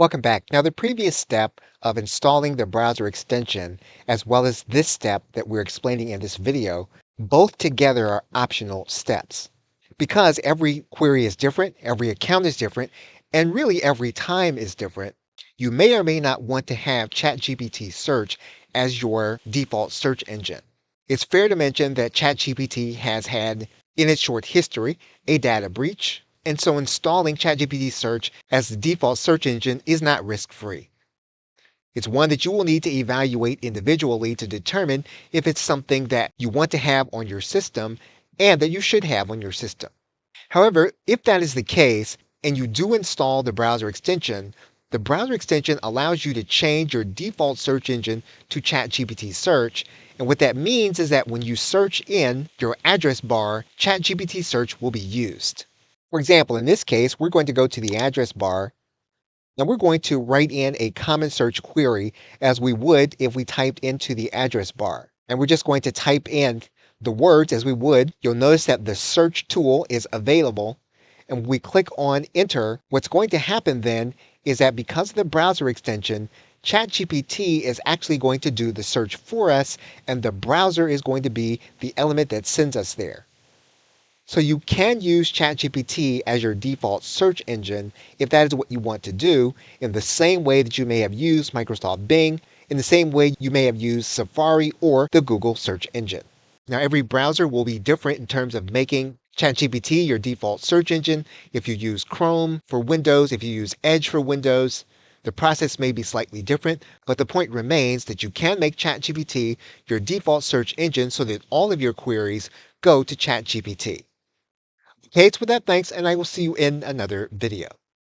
Welcome back. Now, the previous step of installing the browser extension, as well as this step that we're explaining in this video, both together are optional steps. Because every query is different, every account is different, and really every time is different, you may or may not want to have ChatGPT Search as your default search engine. It's fair to mention that ChatGPT has had, in its short history, a data breach, and so installing ChatGPT Search as the default search engine is not risk-free. It's one that you will need to evaluate individually to determine if it's something that you want to have on your system and that you should have on your system. However, if that is the case and you do install the browser extension allows you to change your default search engine to ChatGPT Search. And what that means is that when you search in your address bar, ChatGPT Search will be used. For example, in this case, we're going to go to the address bar and we're going to write in a common search query as we would if we typed into the address bar. And we're just going to type in the words as we would. You'll notice that the search tool is available. And when we click on enter, what's going to happen then is that because of the browser extension, ChatGPT is actually going to do the search for us, and the browser is going to be the element that sends us there. So you can use ChatGPT as your default search engine if that is what you want to do, in the same way that you may have used Microsoft Bing, in the same way you may have used Safari or the Google search engine. Now, every browser will be different in terms of making ChatGPT your default search engine. If you use Chrome for Windows, if you use Edge for Windows, the process may be slightly different, but the point remains that you can make ChatGPT your default search engine so that all of your queries go to ChatGPT. Okay, it's with that, thanks, and I will see you in another video.